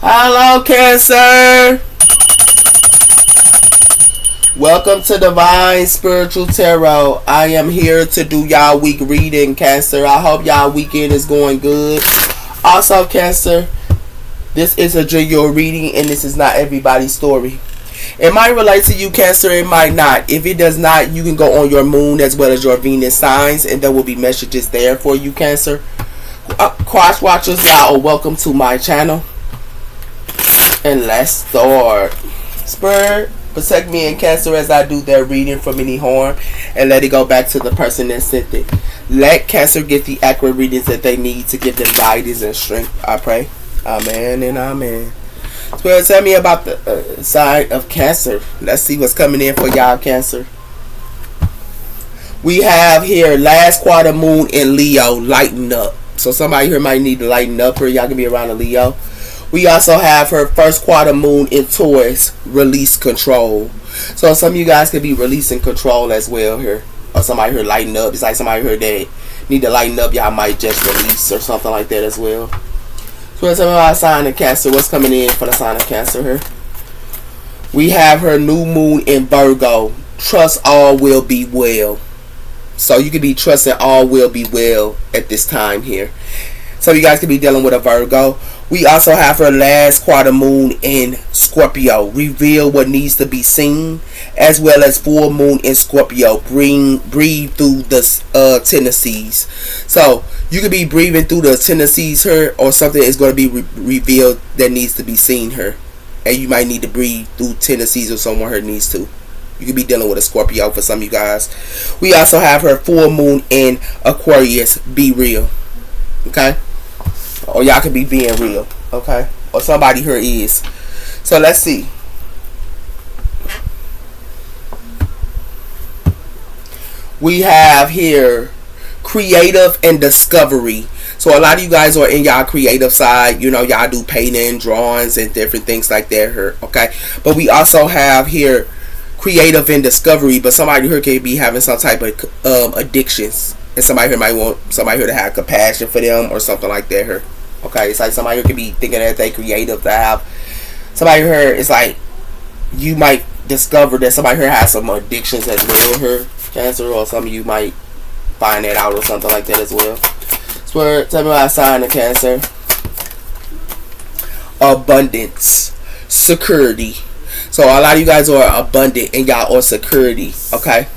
Hello, Cancer. Welcome to Divine Spiritual Tarot. I am here to do y'all week reading, Cancer. I hope y'all weekend is going good. Also, Cancer, this is a general reading and this is not everybody's story. It might relate to you, Cancer. It might not. If it does not, you can go on your moon as well as your Venus signs and there will be messages there for you, Cancer. Cross watchers, y'all are welcome to my channel. And let's start. Spirit, protect me and Cancer as I do their reading from any harm and let it go back to the person that sent it. Let Cancer get the accurate readings that they need to give them guidance and strength. I pray. Amen and amen. Spirit, tell me about the sign of Cancer. Let's see what's coming in for y'all, Cancer. We have here last quarter moon in Leo, lighten up. So somebody here might need to lighten up here. Y'all can be around a Leo. We also have her first quarter moon in Taurus, release control. So some of you guys could be releasing control as well here. Or somebody here lighten up. It's like somebody here that need to lighten up. Y'all might just release or something like that as well. So tell me about sign of Cancer. What's coming in for the sign of Cancer here? We have her new moon in Virgo. Trust all will be well. So you could be trusting all will be well at this time here. So you guys could be dealing with a Virgo. We also have her last quarter moon in Scorpio. Reveal what needs to be seen. As well as full moon in Scorpio. Breathe through the tendencies. So you could be breathing through the tendencies here. Or something is going to be revealed that needs to be seen here. And you might need to breathe through tendencies or someone here needs to. You could be dealing with a Scorpio for some of you guys. We also have her full moon in Aquarius. Be real. Okay? Or y'all could be being real, okay? Or somebody here is. So let's see. We have here creative and discovery. So a lot of you guys are in y'all creative side. You know, y'all do painting, drawings, and different things like that here, okay? But we also have here creative and discovery. But somebody here could be having some type of addictions. And somebody here might want somebody here to have compassion for them or something like that here. Okay, it's like somebody here could be thinking that they creative to have. Somebody here, it's like you might discover that somebody here has some addictions as well here, Cancer, or some of you might find that out or something like that as well. So tell me about sign of Cancer. Abundance, security. So a lot of you guys are abundant and y'all are security, okay?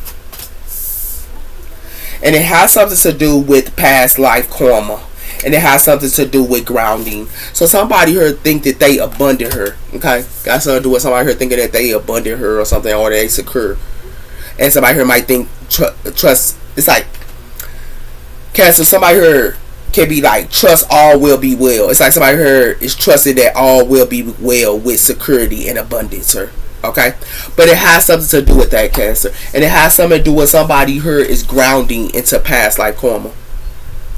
And it has something to do with past life karma. And it has something to do with grounding. So somebody here think that they abundant her. Okay? Got something to do with somebody here thinking that they abundant her or something. Or they secure. And somebody here might think trust. It's like Cancer. Somebody here can be like trust all will be well. It's like somebody here is trusting that all will be well with security and abundance her. Okay, but it has something to do with that, Cancer, and it has something to do with somebody here is grounding into past life karma.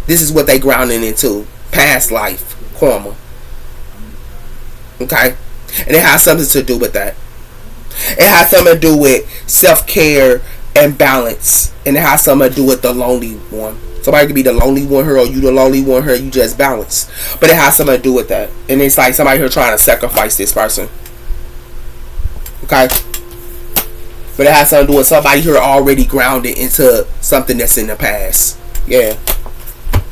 This is what they grounding into, past life karma. Okay, and it has something to do with that. It has something to do with self-care and balance, and it has something to do with the lonely one. Somebody could be the lonely one here, or you the lonely one here. You just balance, but it has something to do with that, and it's like somebody here trying to sacrifice this person. Okay, but it has something to do with somebody here already grounded into something that's in the past. Yeah,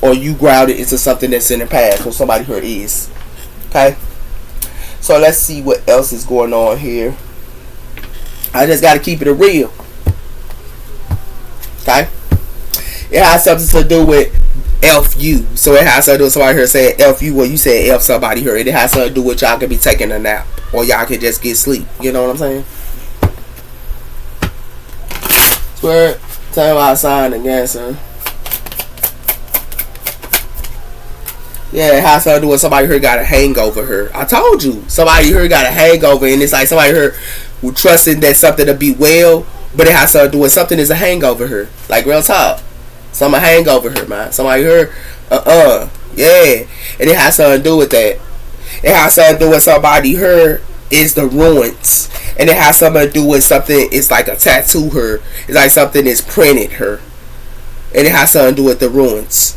or you grounded into something that's in the past, or somebody here is. Okay, so let's see what else is going on here. I just got to keep it real. Okay, it has something to do with F you. So it has something to do with somebody here saying F you, or you said F somebody here. It has something to do with y'all could be taking a nap. Or y'all can just get sleep. You know what I'm saying? Swear. Tell me about sign again, son. Yeah, it has something to do with somebody here got a hangover here. I told you. Somebody here got a hangover. And it's like somebody here who trusting that something to be well. But it has something to do with something is a hangover here. Like real talk. Some a hangover here, man. Somebody here. Yeah. And it has something to do with that. It has something to do with somebody here is the ruins. And it has something to do with something, it's like a tattoo her. It's like something is printed her. And it has something to do with the ruins.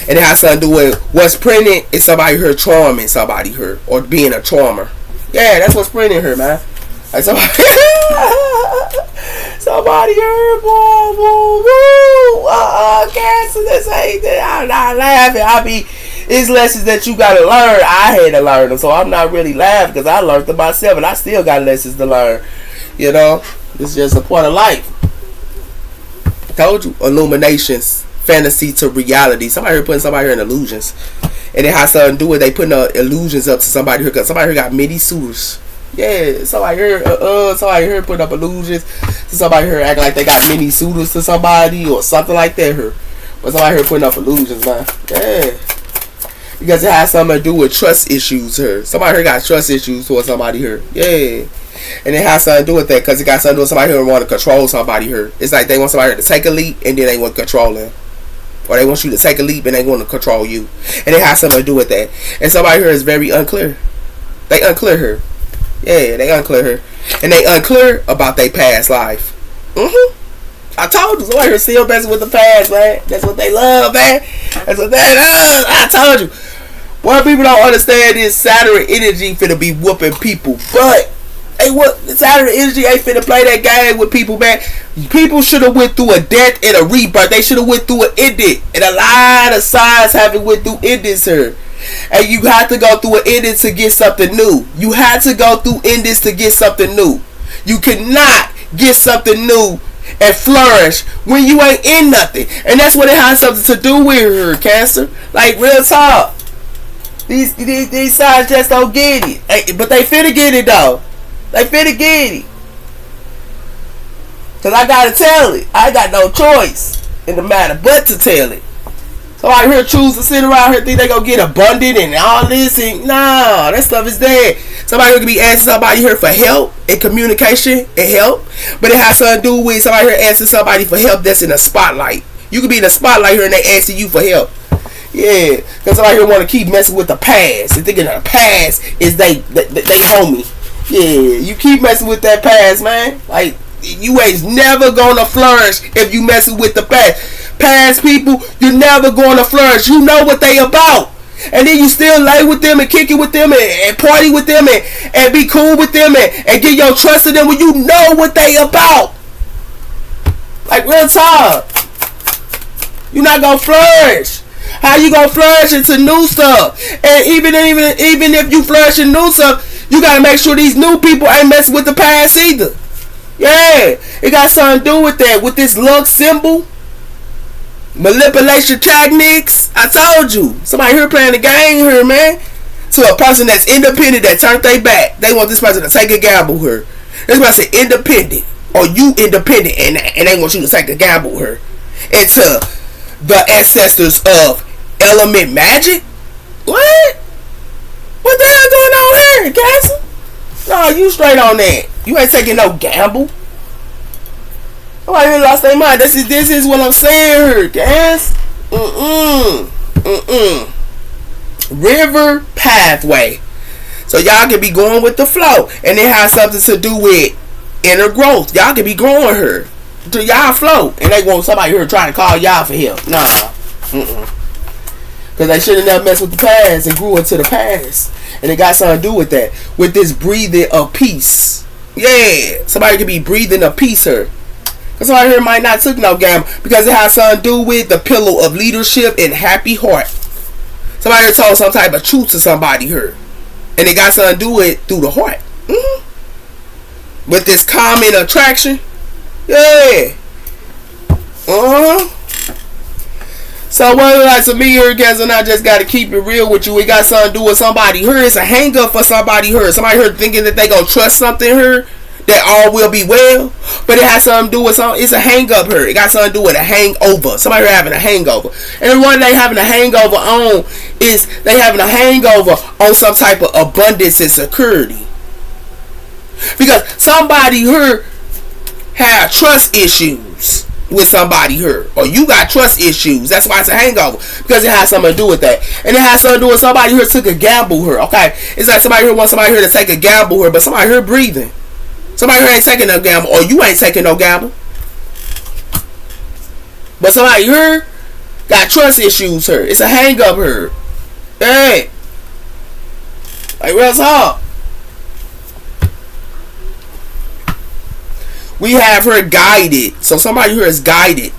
And it has something to do with what's printed is somebody here charming somebody here or being a charmer. Yeah, that's what's printing her, man. Like somebody, somebody here, boy, woo, woo. Cancer, this ain't that. I'm not laughing. It's lessons that you gotta learn. I had to learn them, so I'm not really laughing because I learned them myself, and I still got lessons to learn. You know, it's just a part of life. I told you, illuminations, fantasy to reality. Somebody here putting somebody here in illusions, and it has something to do with they putting illusions up to somebody here because somebody here got many suitors. Yeah, somebody here putting up illusions to somebody here acting like they got many suitors to somebody or something like that here. But somebody here putting up illusions, man. Yeah. Because it has something to do with trust issues here. Somebody here got trust issues towards somebody here. Yeah. And it has something to do with that because it got something to do with somebody here who want to control somebody here. It's like they want somebody here to take a leap and then they want to control them. Or they want you to take a leap and they want to control you. And it has something to do with that. And somebody here is very unclear. They unclear her. Yeah, they unclear her. And they unclear about their past life. I told you, somebody here still messing with the past, man. That's what they love, man. That's what they love. I told you. What people don't understand is Saturn energy finna be whooping people. But, hey, what? Saturn energy ain't finna play that game with people, man. People should have went through a death and a rebirth. They should have went through an ending. And a lot of signs haven't went through endings here. And you have to go through an ending to get something new. You have to go through endings to get something new. You cannot get something new and flourish when you ain't in nothing. And that's what it has something to do with her, Cancer. Like, real talk. These signs just don't get it. But they finna get it, though. They finna get it. Because I gotta tell it. I got no choice in the matter but to tell it. Somebody here choose to sit around here think they gonna get abundant and all this and nah, that stuff is dead. Somebody here could be asking somebody here for help and communication and help, but it has something to do with somebody here asking somebody for help that's in the spotlight. You could be in the spotlight here and they asking you for help. Yeah, because somebody here want to keep messing with the past and thinking that the past is they homie. Yeah, you keep messing with that past, man. Like, you ain't never gonna flourish if you messing with the past. Past people, you're never gonna flourish. You know what they about. And then you still lay with them and kick it with them and party with them and be cool with them and get your trust in them when you know what they about. Like, real talk. You're not gonna flourish. How you gonna flourish into new stuff? And even if you flourish in new stuff, you gotta make sure these new people ain't messing with the past either. Yeah, it got something to do with that. With this luck symbol, manipulation techniques. I told you, somebody here playing the game here, man. To a person that's independent that turned their back, they want this person to take a gamble here. This person independent, or you independent, and they want you to take a gamble here. Into the ancestors of element magic. What? What the hell going on here, Cassie? No, you straight on that. You ain't taking no gamble. Nobody really lost their mind. This is what I'm saying here, guys. River pathway. So y'all can be going with the flow. And it has something to do with inner growth. Y'all can be growing here. To y'all flow. And they want somebody here trying to call y'all for help. Nah. Because they should have never messed with the past and grew into the past. And it got something to do with that. With this breathing of peace. Yeah. Somebody could be breathing of peace here. Because somebody here might not took no gamble. Because it has something to do with the pillow of leadership and happy heart. Somebody here told some type of truth to somebody here. And it got something to do with through the heart. With this common attraction. Yeah. So what it like to me here, guys, and I just gotta keep it real with you. It got something to do with somebody here. It's a hang up for somebody here. Somebody here thinking that they gonna trust something here, that all will be well. But it has something to do with something. It's a hang up here. It got something to do with a hangover. Somebody here having a hangover. And the one they having a hangover on is they having a hangover on some type of abundance and security. Because somebody here have trust issues with somebody here, or you got trust issues. That's why it's a hangover, because it has something to do with that. And it has something to do with somebody here took a gamble here. Okay, it's like somebody here wants somebody here to take a gamble here, but somebody here breathing. Somebody here ain't taking no gamble, or you ain't taking no gamble. But somebody here Got trust issues her. It's a hang up her. Hey. Like real talk. We have her guided. So somebody here is guided.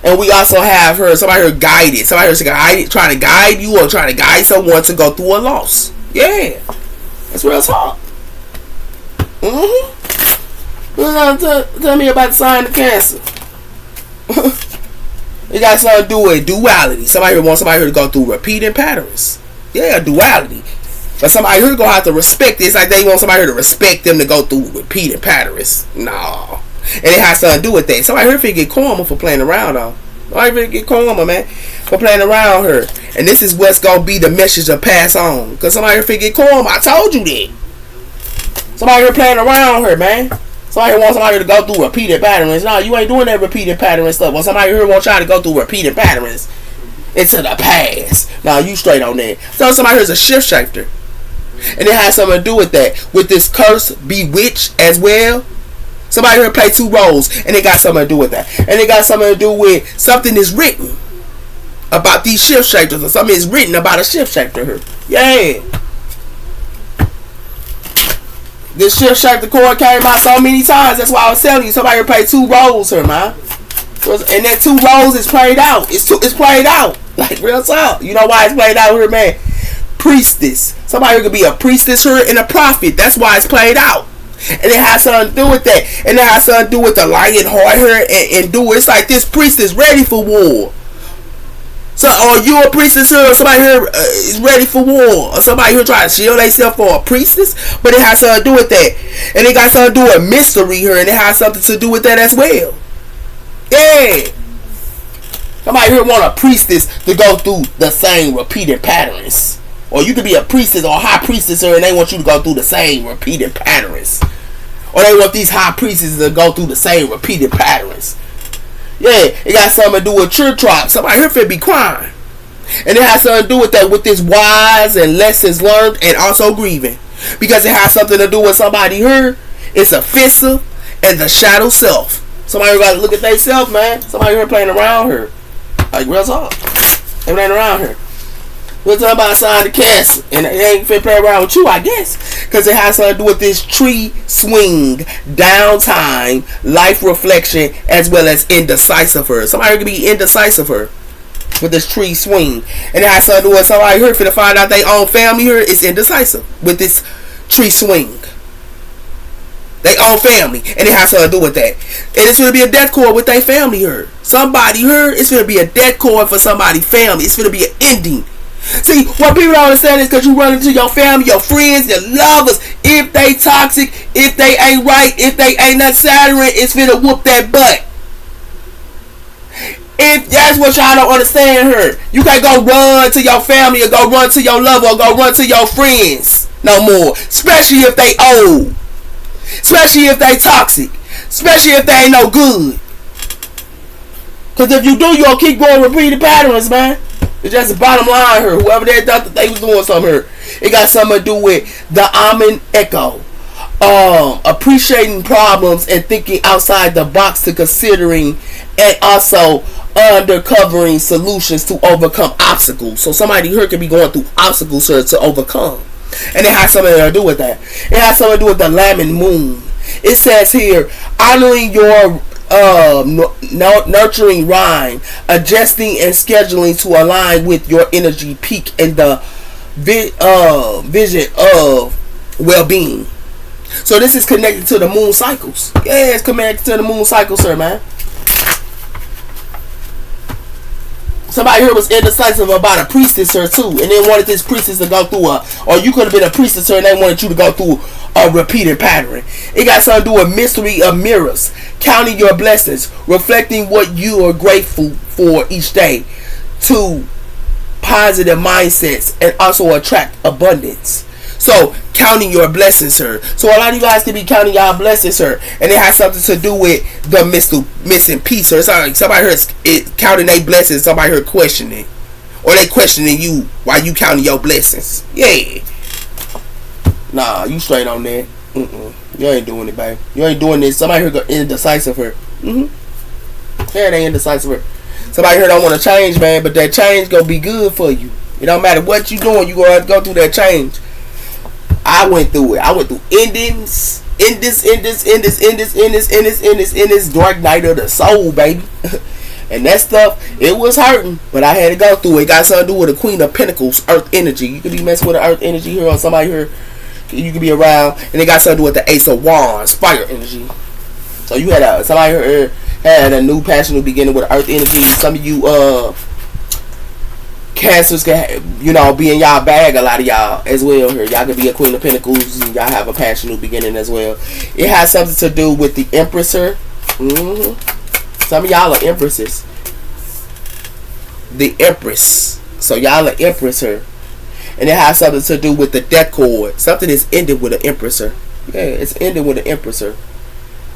And we also have her, somebody here guided. Somebody here is guided, trying to guide you or trying to guide someone to go through a loss. Yeah. That's real talk. Tell me about the sign of Cancer. It got something to do with duality. Somebody here wants somebody here to go through repeating patterns. Yeah, duality. But somebody here gonna have to respect it. It's like they want somebody here to respect them to go through repeating patterns. No. And it has something to do with that. Somebody here finna get karma for playing around though. Somebody finna get karma, man, for playing around her. And this is what's gonna be the message to pass on. Cause somebody here finna get karma. I told you that. Somebody here playing around her, man. Somebody wants somebody to go through repeated patterns. No, you ain't doing that repeated pattern stuff. Well, somebody here wants y'all to go through repeated patterns into the past. No, you straight on that. So somebody here's a shift shifter. And it has something to do with that. With this curse, bewitched as well. Somebody here play two roles. And it got something to do with that. And it got something to do with something is written about these shift shifters. Or something is written about a shift shifter here. Yeah. This shift shifter card came out so many times. That's why I was telling you. Somebody here play two roles here, man. And that two roles is played out. It's played out. Like real talk. You know why it's played out here, man? Priestess. Somebody could be a priestess here and a prophet. That's why it's played out. And it has something to do with that. And it has something to do with the lion heart here and do it. It's like this priestess ready for war. So, or you a priestess here, or somebody here is ready for war, or somebody here trying to shield themselves for a priestess, but it has something to do with that. And it got something to do with mystery here, and it has something to do with that as well. Yeah. Somebody here want a priestess to go through the same repeated patterns. Or you could be a priestess or a high priestess here and they want you to go through the same repeated patterns. Or they want these high priestesses to go through the same repeated patterns. Yeah, it got something to do with church drop. Somebody here finna be crying. And it has something to do with that, with this wise and lessons learned and also grieving. Because it has something to do with somebody here. It's offensive and the shadow self. Somebody got to look at their self, man. Somebody here playing around here. Like real talk. They playing around here. We're talking about sign of Cancer. And it ain't fit play around with you, I guess. Because it has something to do with this tree swing, downtime, life reflection, as well as indecisive her. Somebody could be indecisive her with this tree swing. And it has something to do with somebody here finna find out their own family here is indecisive with this tree swing. They own family. And it has something to do with that. And it's going to be a death cord with their family here. Somebody here, it's going to be a death cord for somebody's family. It's going to be an ending. See, what people don't understand is because you run into your family, your friends, your lovers. If they toxic, if they ain't right, if they ain't not Saturn, it's finna whoop that butt. If that's what y'all don't understand here, you can't go run to your family or go run to your lover or go run to your friends no more. Especially if they old. Especially if they toxic. Especially if they ain't no good. Because if you do, you'll keep going repeated patterns, man. It's just the bottom line here. Whoever they thought that they was doing something here. It got something to do with the Amen Echo. Appreciating problems and thinking outside the box to considering and also undercovering solutions to overcome obstacles. So somebody here could be going through obstacles here to overcome. And it has something to do with that. It has something to do with the lambing moon. It says here, honoring your nurturing rhyme, adjusting and scheduling to align with your energy peak and the vision of well-being. So this is connected to the moon cycles. Yeah, it's connected to the moon cycles, sir, man. Somebody here was indecisive about a priestess or two, and they wanted this priestess to go through or you could have been a priestess and they wanted you to go through a repeated pattern. It got something to do with mystery of mirrors, counting your blessings, reflecting what you are grateful for each day, to positive mindsets, and also attract abundance. So, counting your blessings, sir. So, a lot of you guys can be counting y'all blessings, sir. And it has something to do with the missing piece, sir. It's like somebody here counting their blessings, somebody here questioning. Or they questioning you while you counting your blessings. Yeah. Nah, you straight on that. You ain't doing it, babe. You ain't doing this. Somebody here indecisive here. Yeah, they indecisive here. Somebody here don't want to change, man, but that change gonna be good for you. It don't matter what you doing, you gonna have to go through that change. I went through it. I went through endings, in this dark night of the soul, baby. And that stuff, it was hurting, but I had to go through it. It got something to do with the Queen of Pentacles, Earth energy. You could be messing with the Earth energy here, or somebody here you could be around, and it got something to do with the Ace of Wands, fire energy. So you had somebody here had a new passion, new beginning with Earth energy. Some of you Cancers can, be in y'all bag, a lot of y'all as well here. Y'all could be a Queen of Pentacles, and y'all have a passion, new beginning as well. It has something to do with the Empress here. Some of y'all are Empresses. The Empress. So y'all are Empress here. And it has something to do with the death cord. Something is ended with an Empress here. Yeah, it's ended with an Empress here.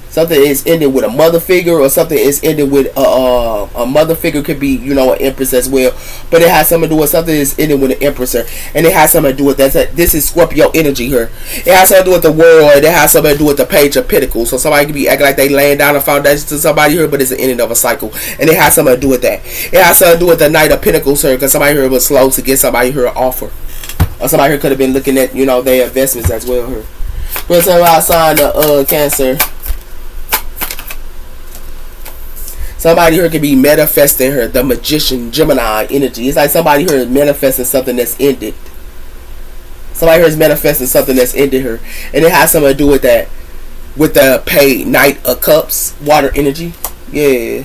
Something is ended with a mother figure, or something is ended with a mother figure. Could be, an Empress as well. But it has something to do with something is ended with an Empress here. And it has something to do with that. This is Scorpio energy here. It has something to do with the world. It has something to do with the Page of Pentacles. So somebody could be acting like they laying down a foundation to somebody here, but it's the ending of a cycle. And it has something to do with that. It has something to do with the Knight of Pentacles here, because somebody here was slow to get somebody here an offer. Or somebody here could have been looking at, their investments as well here. But somebody sign the Cancer. Somebody here could be manifesting her, the Magician, Gemini energy. It's like somebody here is manifesting something that's ended. Somebody here is manifesting something that's ended her. And it has something to do with that. With the Knight of Cups, water energy. Yeah.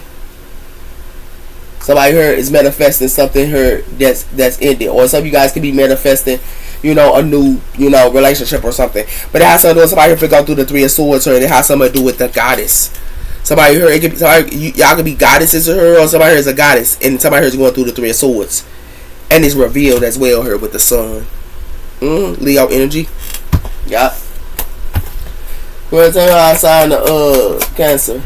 Somebody here is manifesting something here that's ended. Or some of you guys could be manifesting, a new, relationship or something. But it has something to do with somebody here to go through the Three of Swords here. And it has something to do with the Goddess. Somebody here, y'all could be goddesses or her, or somebody here is a goddess, and somebody here is going through the Three of Swords, and it's revealed as well here with the Sun. Leo energy. Yeah. We're going to outside the Cancer.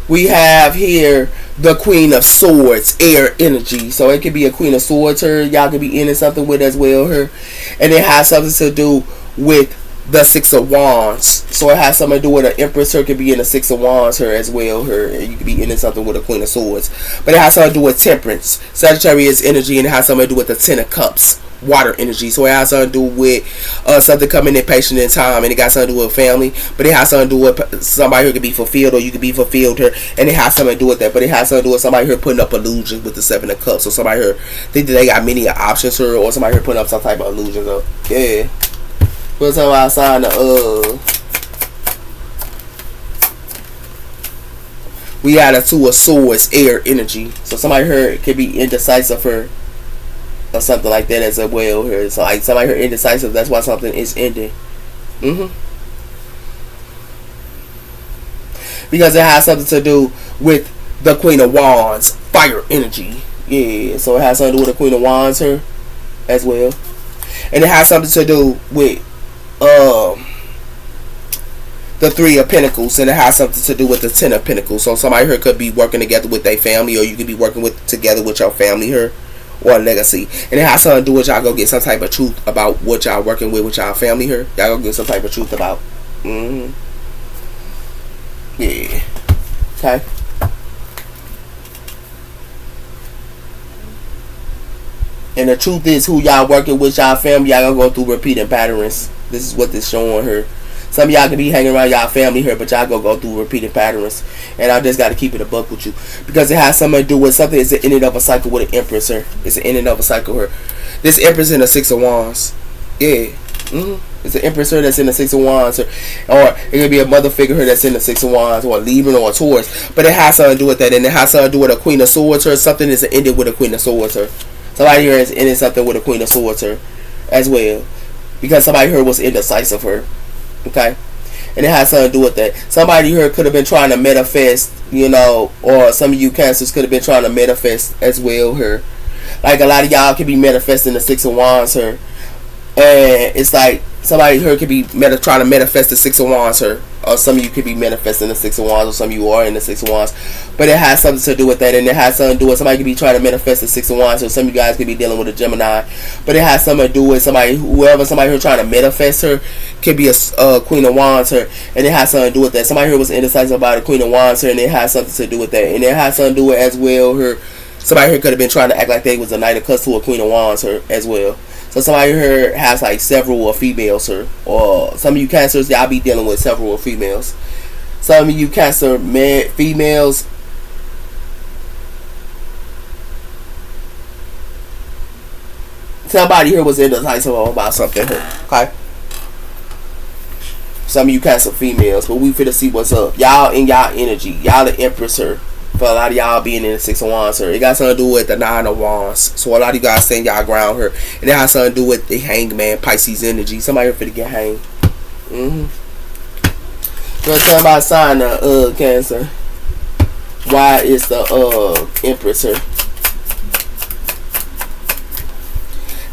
We have here the Queen of Swords, air energy. So it could be a Queen of Swords her. Y'all could be into something with as well her. And it has something to do with the Six of Wands. So it has something to do with an Empress her. Could be in the Six of Wands her as well her. And you could be into something with a Queen of Swords. But it has something to do with Temperance, Sagittarius energy, and it has something to do with the Ten of Cups, water energy. So it has something to do with something coming in patient in time, and it got something to do with family, but it has something to do with somebody who could be fulfilled, or you could be fulfilled here, and it has something to do with that. But it has something to do with somebody here putting up illusions with the Seven of Cups. So somebody here think that they got many options here, or somebody here putting up some type of illusions. So yeah, we'll talk about outside we had a Two of Swords, air energy. So somebody here could be indecisive here, or something like that as well here. So like somebody here indecisive, that's why something is ending. Because it has something to do with the Queen of Wands, fire energy. Yeah, so it has something to do with the Queen of Wands here as well. And it has something to do with the Three of Pentacles, and it has something to do with the Ten of Pentacles. So somebody here could be working together with their family, or you could be working together with your family here, or a legacy. And it has something to do with y'all go get some type of truth about what y'all working with y'all family here. Y'all go get some type of truth about. Yeah. Okay. And the truth is, who y'all working with y'all family, y'all gonna go through repeating patterns. This is what this showing here. Some of y'all can be hanging around y'all family here, but y'all go through repeated patterns. And I just got to keep it a buck with you, because it has something to do with something. It's the ending of a cycle with an Empress here. It's the ending of a cycle here. This Empress in the Six of Wands. Yeah. It's an Empress here that's in the Six of Wands here. Or it could be a mother figure here that's in the Six of Wands, or a Libra, or a Taurus. But it has something to do with that. And it has something to do with a Queen of Swords here. Something is ended with a Queen of Swords here. Somebody here is ending something with a Queen of Swords here as well, because somebody here was indecisive here. Okay, and it has something to do with that. Somebody here could have been trying to manifest, or some of you Cancers could have been trying to manifest as well here. Like a lot of y'all could be manifesting the Six of Wands here, and it's like somebody here could be trying to manifest the Six of Wands here, or some of you could be manifesting the Six of Wands, or some of you are in the Six of Wands, but it has something to do with that, and it has something to do with somebody could be trying to manifest the Six of Wands, or some of you guys could be dealing with a Gemini, but it has something to do with somebody, somebody who's trying to manifest her could be a Queen of Wands her, and it has something to do with that. Somebody here was indecisive about a Queen of Wands her, and it has something to do with that, and it has something to do with as well her. Somebody here could have been trying to act like they was a Knight of Cups to a Queen of Wands her as well. So somebody here has like several females here, or some of you Cancers, y'all be dealing with several females. Some of you Cancer females, somebody here was indecisive about something here, okay? Some of you Cancer females, but we finna see what's up. Y'all in y'all energy, y'all the Empress here. For a lot of y'all being in the Six of Wands here, it got something to do with the Nine of Wands. So a lot of you guys saying y'all ground here, and it has something to do with the Hangman, Pisces energy. Somebody here finna get hanged. So somebody sign the Cancer. Why is the Empress here?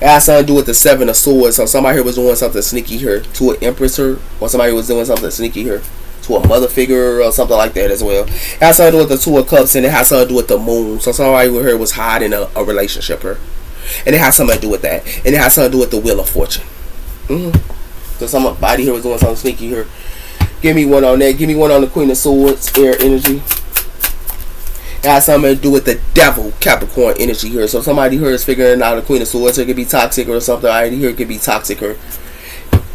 It has something to do with the Seven of Swords. So somebody here was doing something sneaky here to an Empress here, or somebody was doing something sneaky here to a mother figure or something like that as well. It has something to do with the Two of Cups, and it has something to do with the Moon. So somebody here was hiding a relationship here, and it has something to do with that, and it has something to do with the Wheel of Fortune. So somebody here was doing something sneaky here. Give me one on that. Give me one on the Queen of Swords, air energy. It has something to do with the Devil, Capricorn energy here. So somebody here is figuring out the Queen of Swords. It could be toxic or something. Right here it could be toxic or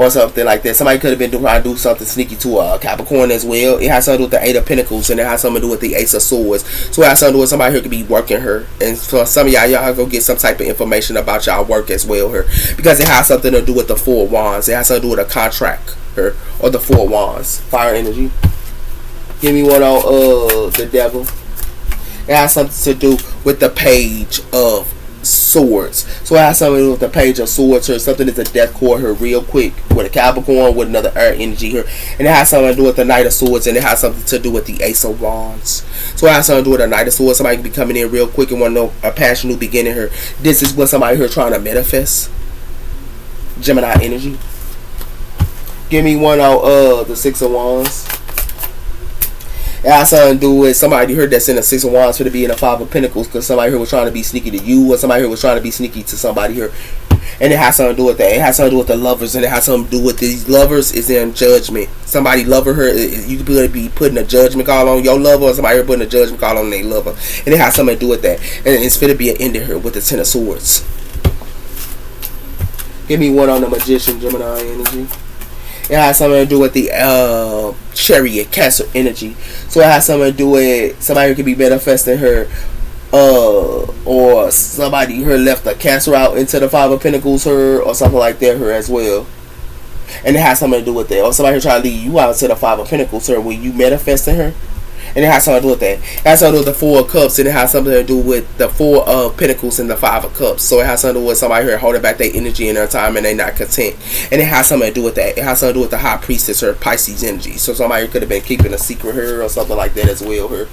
something like that. Somebody could have been trying to do something sneaky to a Capricorn as well. It has something to do with the Eight of Pentacles, and it has something to do with the Ace of Swords. So it has something to do with somebody here could be working her, and for some of y'all go get some type of information about y'all work as well here, because it has something to do with the Four of Wands. It has something to do with a contract here, or the Four of Wands, fire energy. Give me one on the Devil. It has something to do with the Page of Swords. So it has something to do with the Page of Swords or something that's a death cord here real quick with a Capricorn with another air energy here, and it has something to do with the Knight of Swords, and it has something to do with the Ace of Wands. So it has something to do with the Knight of Swords. Somebody can be coming in real quick and want to know a passion new beginning here. This is what somebody here trying to manifest. Gemini energy. Give me one on the Six of Wands. It has something to do with somebody heard that's in the Six of Wands for to be in the Five of Pentacles, because somebody here was trying to be sneaky to you, or somebody here was trying to be sneaky to somebody here, and it has something to do with that. It has something to do with the lovers, and it has something to do with these lovers is in judgment. Somebody lover her, you could be putting a judgment call on your lover, or somebody here putting a judgment call on their lover, and it has something to do with that. And it's going to be an ending here with the Ten of Swords. Give me one on the Magician, Gemini energy. It has something to do with the Chariot, Cancer energy. So it has something to do with somebody who could be manifesting her, or somebody her left a Cancer out into the Five of Pentacles her, or something like that her as well. And it has something to do with that. Or somebody who trying to lead you out to the Five of Pentacles her when you manifesting her. And it has something to do with that. It has something to do with the Four of Cups, and it has something to do with the Four of Pentacles and the Five of Cups. So it has something to do with somebody here holding back their energy and their time, and they not content. And it has something to do with that. It has something to do with the High Priestess or Pisces energy. So somebody could have been keeping a secret here or something like that as well here.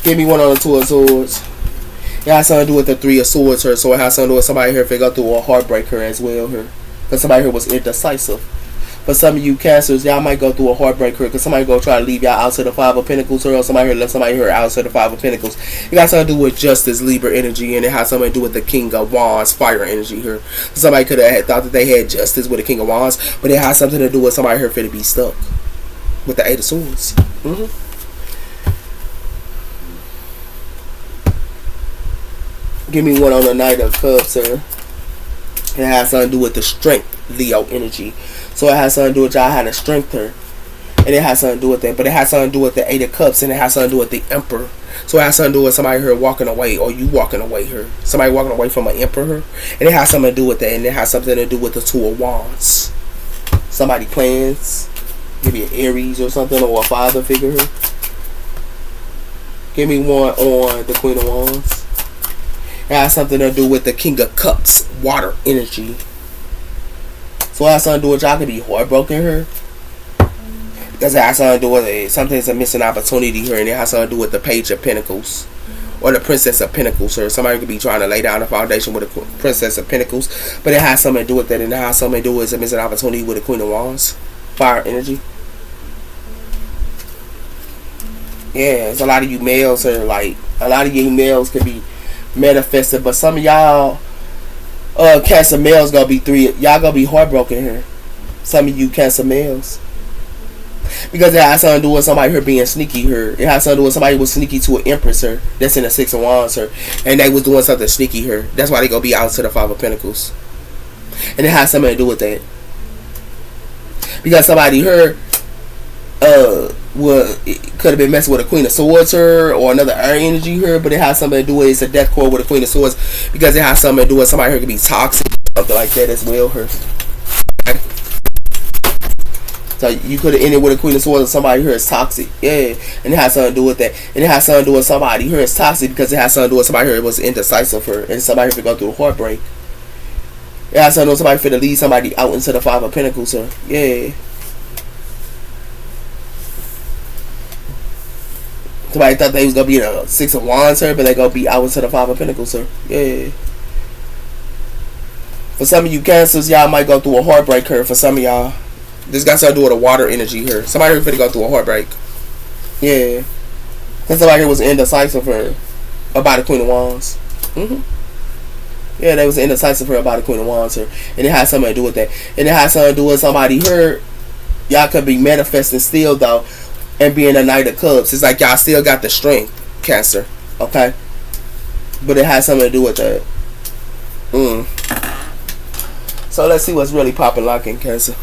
Give me one on the Two of Swords. It has something to do with the Three of Swords here. So it has something to do with somebody here if they go through a heartbreak here as well here. Because somebody here was indecisive. For some of you Cancers, y'all might go through a heartbreak here, because somebody go try to leave y'all out to the Five of Pentacles, or somebody here left somebody here out to the Five of Pentacles. It got something to do with Justice, Libra energy, and it has something to do with the King of Wands, fire energy here. Somebody could have thought that they had justice with the King of Wands, but it has something to do with somebody here finna be stuck with the Eight of Swords. Give me one on the Knight of Cups here. It has something to do with the Strength, Leo energy. So it has something to do with y'all how to strengthen her. And it has something to do with that. But it has something to do with the Eight of Cups. And it has something to do with the Emperor. So it has something to do with somebody here walking away. Or you walking away here. Somebody walking away from an Emperor. And it has something to do with that. And it has something to do with the Two of Wands. Somebody plans. Maybe an Aries or something. Or a father figure here. Give me one on the Queen of Wands. It has something to do with the King of Cups. Water energy. So it has something to do with y'all could be heartbroken here. Because it has something to do with something's a missing opportunity here. And it has something to do with the Page of Pentacles. Or the Princess of Pentacles. Or somebody could be trying to lay down a foundation with the Princess of Pentacles. But it has something to do with that. And it has something to do with a missing opportunity with the Queen of Wands. Fire energy. Yeah, it's a lot of you males here. Like a lot of you males could be manifested, but some of y'all Cancer males gonna be y'all gonna be heartbroken here. Some of you Cancer males. Because it has something to do with somebody here being sneaky here. It has something to do with somebody who was sneaky to an Empress here. That's in the Six of Wands here. And they was doing something sneaky here. That's why they gonna be out to the Five of Pentacles. And it has something to do with that. Because somebody here could have been messing with a Queen of Swords here or another air energy here, but it has something to do with it's a death core with a Queen of Swords because it has something to do with somebody here could be toxic, something like that as well here. Okay? So you could have ended with a Queen of Swords and somebody here is toxic. Yeah. And it has something to do with that. And it has something to do with somebody here is toxic because it has something to do with somebody here was indecisive her and somebody here could go through a heartbreak. It has something to do with somebody finna lead somebody out into the Five of Pentacles here. Yeah. Somebody thought they was gonna be in a Six of Wands here, but they gonna be out into the Five of Pentacles here. Yeah. For some of you Cancers, y'all might go through a heartbreak here. For some of y'all, this got something to do with a water energy here. Somebody here finna go through a heartbreak. Yeah. Cause somebody here was indecisive for about the Queen of Wands. Yeah, they was indecisive for about the Queen of Wands here, and it has something to do with that. And it has something to do with somebody here. Y'all could be manifesting still though. And being a Knight of Cups, it's like y'all still got the strength, Cancer. Okay, but it has something to do with that. So let's see what's really popping, locking, Cancer.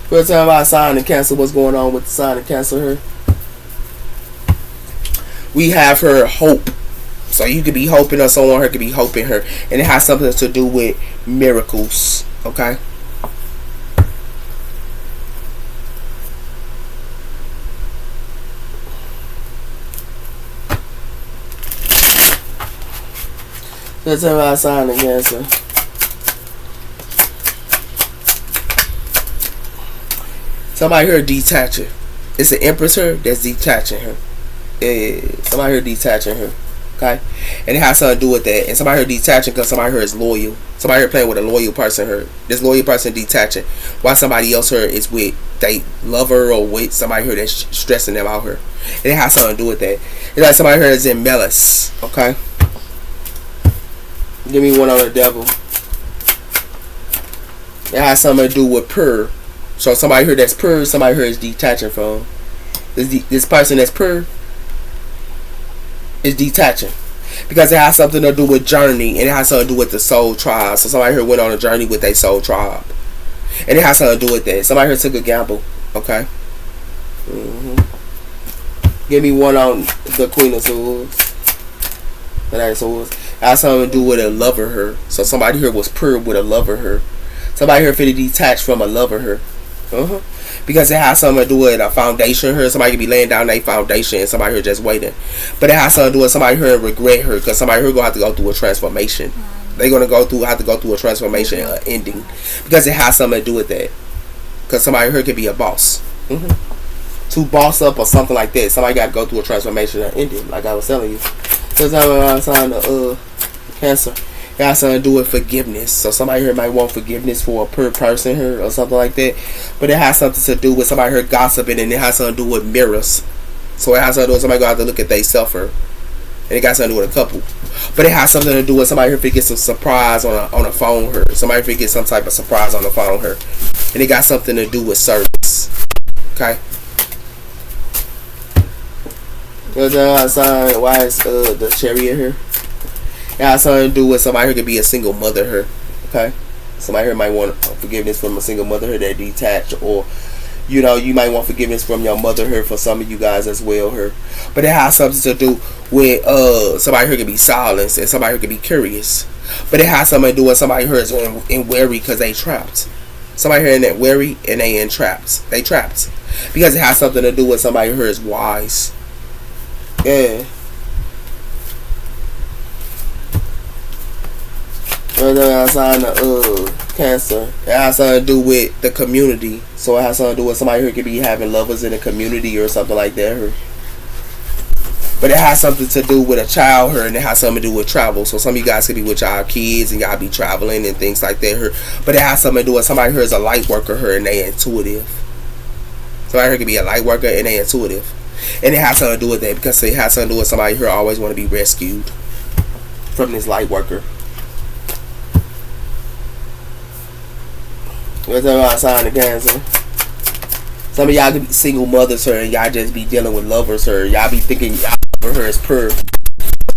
We'll tell about sign of Cancer. What's going on with the sign of Cancer here? We have her hope. So you could be hoping, or someone here could be hoping her, and it has something to do with miracles. Okay. Let's have our sign of Cancer. Somebody here detaching. It's an Empress here that's detaching her. Yeah, somebody here detaching her. Okay? And it has something to do with that. And somebody here detaching because somebody here is loyal. Somebody here playing with a loyal person here. This loyal person detaching. While somebody else here is with they lover or with somebody here that's stressing them out here. And it has something to do with that. It's like somebody here is in malice. Okay? Give me one on the Devil. It has something to do with purr. So somebody here that's purr, somebody here is detaching from. This person that's purr is detaching. Because it has something to do with journey. And it has something to do with the soul tribe. So somebody here went on a journey with their soul tribe. And it has something to do with that. Somebody here took a gamble. Okay? Give me one on the Queen of Swords. The Knight of Swords. It has something to do with a lover her. So somebody here was pure with a lover her. Somebody here finna detach from a lover her. Because it has something to do with a foundation here. Somebody could be laying down their foundation and somebody here just waiting. But it has something to do with somebody here and regret her. Because somebody here gonna have to go through a transformation. They're gonna have to go through a transformation ending. Because it has something to do with that. Because somebody here could be a boss. To boss up or something like that. Somebody got to go through a transformation ending. Like I was telling you. Because I'm sign of Cancer. It has something to do with forgiveness. So somebody here might want forgiveness for a per person here or something like that. But it has something to do with somebody here gossiping, and it has something to do with mirrors. So it has something to do with somebody going to have to look at themselves here. And it got something to do with a couple. But it has something to do with somebody here if get some surprise on a phone here. Somebody if get some type of surprise on the phone here. And it got something to do with service. Okay? Why is the Chariot here? It has something to do with somebody who could be a single mother here. Okay? Somebody here might want forgiveness from a single mother here that detached, or you might want forgiveness from your mother here for some of you guys as well here. But it has something to do with somebody here could be silenced and somebody here could be curious. But it has something to do with somebody here is in worry because they trapped. Somebody here in that worry and they in traps. They trapped. Because it has something to do with somebody here is wise. Yeah. Sign of Cancer. It has something to do with the community. So it has something to do with somebody who could be having lovers in the community or something like that. But it has something to do with a child here, and it has something to do with travel. So some of you guys could be with y'all kids and y'all be traveling and things like that here. But it has something to do with somebody here is a light worker here and they intuitive. Somebody here could be a light worker and they intuitive. And it has something to do with that because it has something to do with somebody here always want to be rescued from this light worker. What's about sign of Cancer? Some of y'all could be single mothers her and y'all just be dealing with lovers her. Y'all be thinking y'all love her as per.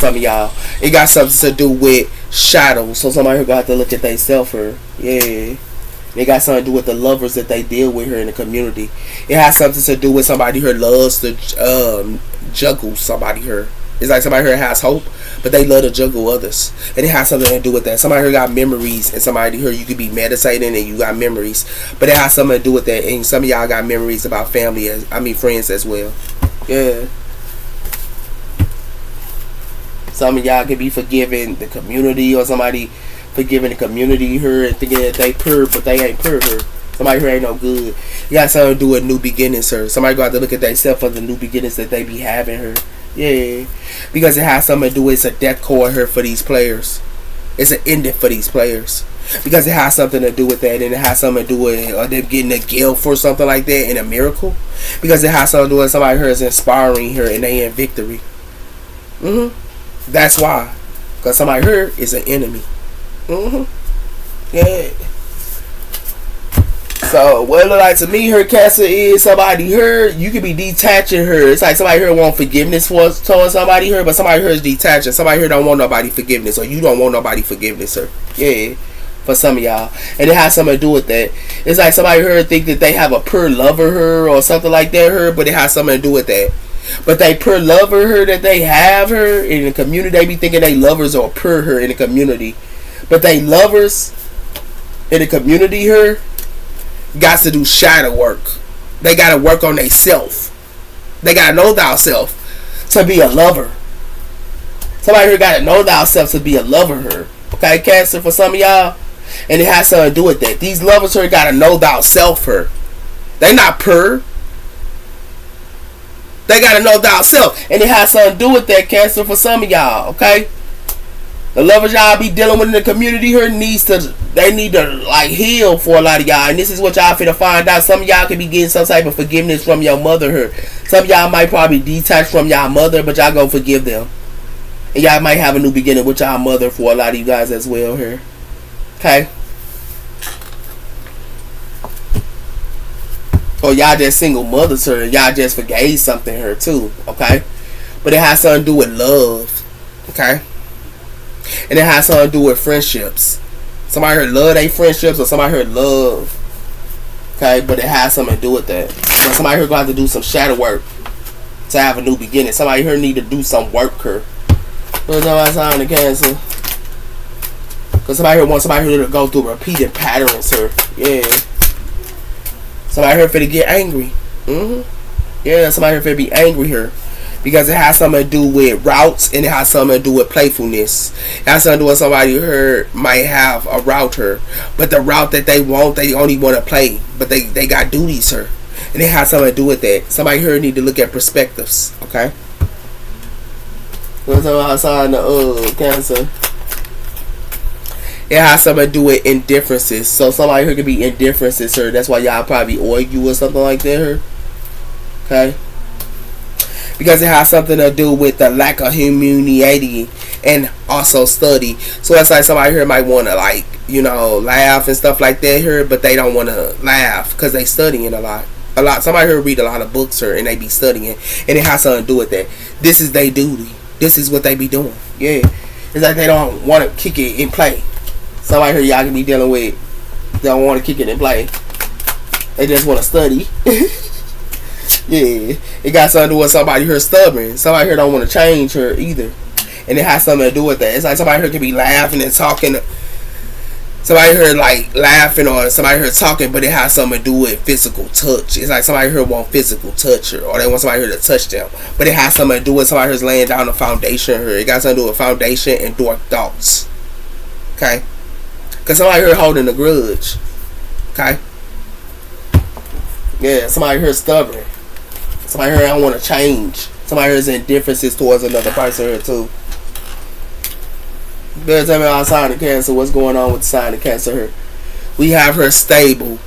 Some of y'all, it got something to do with shadows. So somebody who got to look at they self her. Yeah. It got something to do with the lovers that they deal with her in the community. It has something to do with somebody who loves to juggle somebody her. It's like somebody here has hope, but they love to juggle others. And it has something to do with that. Somebody here got memories, and somebody here you could be meditating and you got memories. But it has something to do with that. And some of y'all got memories about family, friends as well. Yeah. Some of y'all could be forgiving the community, or somebody forgiving the community her and thinking that they pure, but they ain't pure her. Somebody here ain't no good. You got something to do with new beginnings her. Somebody got to look at themselves for the new beginnings that they be having her. Yeah, because it has something to do with it's a death cord here for these players. It's an ending for these players. Because it has something to do with that, and it has something to do with them getting a gift or something like that, and a miracle. Because it has something to do with somebody here is inspiring her and they in victory. That's why. Because somebody here is an enemy. Yeah. So what it look like to me, her Cancer is somebody her. You could be detaching her. It's like somebody here want forgiveness towards somebody here, but somebody here is detaching. Somebody here don't want nobody forgiveness, or you don't want nobody forgiveness, her. Yeah. For some of y'all, and it has something to do with that. It's like somebody here think that they have a pure lover her or something like that her, but it has something to do with that. But they pure lover her that they have her in the community. They be thinking they lovers or pure her in the community. But they lovers in the community here got to do shadow work. They got to work on they self. They got to know thyself to be a lover. Somebody here got to know thyself to be a lover here. Okay, Cancer, for some of y'all. And it has something to do with that. These lovers here got to know thyself here. They not pure. They got to know thyself. And it has something to do with that, Cancer, for some of y'all. Okay? The lovers y'all be dealing with in the community here they need to like heal for a lot of y'all. And this is what y'all finna find out. Some of y'all could be getting some type of forgiveness from your mother here. Some of y'all might probably detach from y'all mother, but y'all gonna forgive them. And y'all might have a new beginning with y'all mother for a lot of you guys as well here. Okay? Or y'all just single mothers here. Y'all just forgave something here too. Okay? But it has something to do with love. Okay? And it has something to do with friendships. Somebody here love their friendships, or somebody here love. Okay? But it has something to do with that. So somebody here going to have to do some shadow work to have a new beginning. Somebody here need to do some work here. What's that sign of Cancer? Because somebody here wants somebody here to go through repeated patterns here. Yeah. Somebody here finna get angry. Yeah, somebody here finna be angry here. Because it has something to do with routes, and it has something to do with playfulness. It has something to do with somebody here might have a route here. But the route that they want, they only want to play. But they got duties here. And it has something to do with that. Somebody here need to look at perspectives. Okay? What's outside the Cancer? It has something to do with indifferences. So somebody here could be indifferences here. That's why y'all probably argue or something like that here. Okay? Because it has something to do with the lack of humility and also study. So that's like somebody here might want to laugh and stuff like that here, but they don't want to laugh because they studying a lot. Somebody here read a lot of books here and they be studying, and it has something to do with that. This is their duty. This is what they be doing. Yeah. It's like they don't want to kick it and play. Somebody here y'all can be dealing with, they don't want to kick it and play. They just want to study. Yeah. It got something to do with somebody here stubborn. Somebody here don't want to change her either. And it has something to do with that. It's like somebody here can be laughing and talking. Somebody here like laughing, or somebody here talking, but it has something to do with physical touch. It's like somebody here want physical touch, or they want somebody here to touch them. But it has something to do with somebody here's laying down a foundation here. It got something to do with foundation and dark thoughts. Okay? Because somebody here holding a grudge. Okay? Yeah, somebody here stubborn. Somebody here don't want to change. Somebody here is indifferences towards another person here too. You better tell me our sign of Cancer. What's going on with the sign of Cancer here? We have her stable.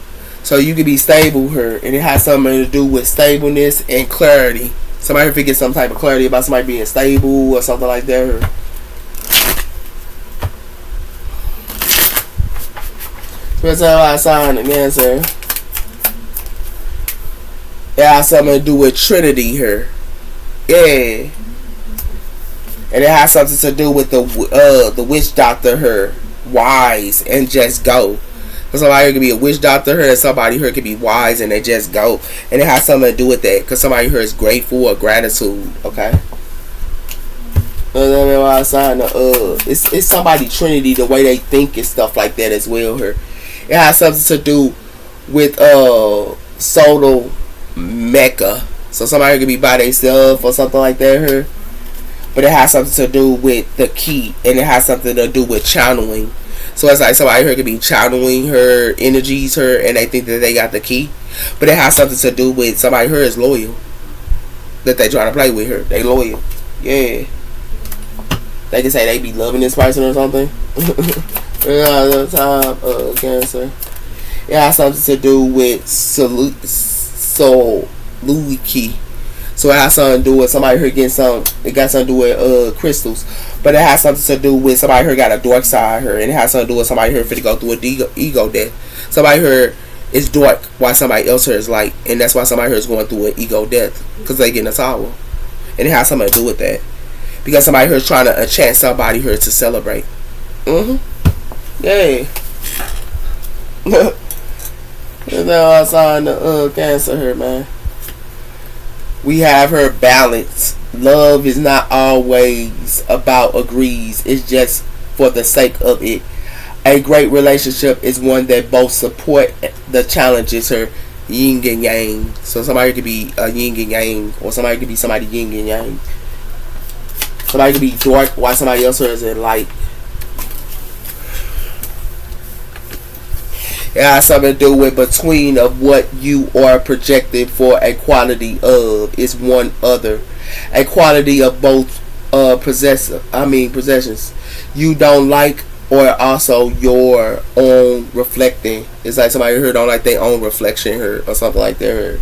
So you can be stable here. And it has something to do with stableness and clarity. Somebody here get some type of clarity about somebody being stable or something like that. Let's have a sign again, sir. It has something to do with Trinity here. Yeah. And it has something to do with the witch doctor here. Wise and just go. Because somebody here could be a witch doctor here, and somebody here could be wise and they just go. And it has something to do with that. Because somebody here is grateful or gratitude. Okay? It's somebody Trinity, the way they think and stuff like that as well here. It has something to do with Soto Mecca. So somebody could be by themselves or something like that here. But it has something to do with the key. And it has something to do with channeling. So it's like somebody here could be channeling her energies her, and they think that they got the key. But it has something to do with somebody here is loyal. That they trying to play with her. They loyal. Yeah. They can say they be loving this person or something. Cancer. It has something to do with Luiki. So it has something to do with somebody here getting some. It got something to do with crystals, but it has something to do with somebody here got a dark side here, and it has something to do with somebody here finna go through a ego death. Somebody here is dark, while somebody else here is light, and that's why somebody here is going through an ego death because they getting a tower, and it has something to do with that because somebody here is trying to enchant somebody here to celebrate. Yeah. There's no sign of Cancer here, man. We have her balance. Love is not always about agrees. It's just for the sake of it. A great relationship is one that both support the challenges her yin and yang. So somebody could be a yin and yang, or somebody could be somebody yin and yang. Somebody could be dark while somebody else is in light. It has something to do with between of what you are projected for. A quality of is one other. A quality of both possessions. You don't like or also your own reflecting. It's like somebody here don't like their own reflection here or something like that.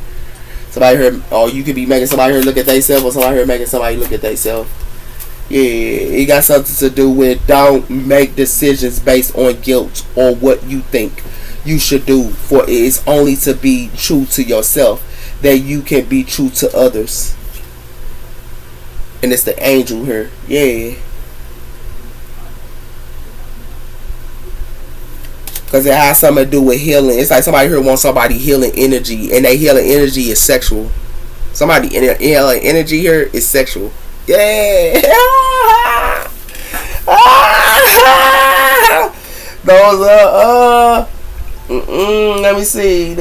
Somebody here, or you could be making somebody here look at themselves, or somebody here making somebody look at themselves. Yeah, it got something to do with don't make decisions based on guilt or what you think you should do, for it is only to be true to yourself that you can be true to others. And it's the angel here. Yeah. Because it has something to do with healing. It's like somebody here wants somebody healing energy, and that healing energy is sexual. Somebody healing energy here is sexual. Yeah. Those are let me see.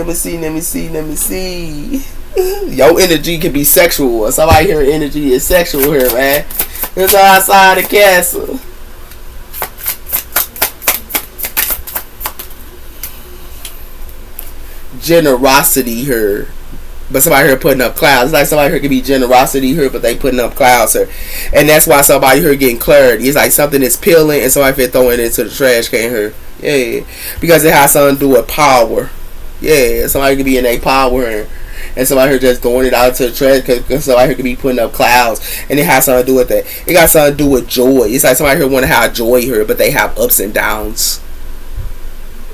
Your energy can be sexual, or somebody here energy is sexual here, man. It's outside the castle. Generosity here. But somebody here putting up clouds. It's like somebody here could be generosity here, but they putting up clouds here. And that's why somebody here getting clarity. It's like something is peeling and somebody here throwing it into the trash can here. Yeah. Because it has something to do with power. Yeah. Somebody could be in a power here. And somebody here just throwing it out to the trash because somebody here could be putting up clouds. And it has something to do with that. It got something to do with joy. It's like somebody here want to have joy here, but they have ups and downs.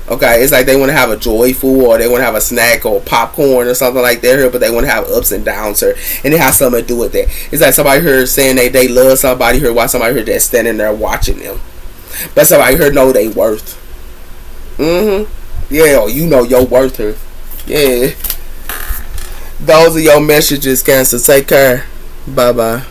Okay, it's like they want to have a joyful, or they want to have a snack or popcorn or something like that here, but they want to have ups and downs here, and it has something to do with that. It's like somebody here saying they love somebody here, while somebody here just standing there watching them, but somebody here know they worth. Yeah, or you know your worth here. Yeah, those are your messages, Cancer. Take care. Bye bye.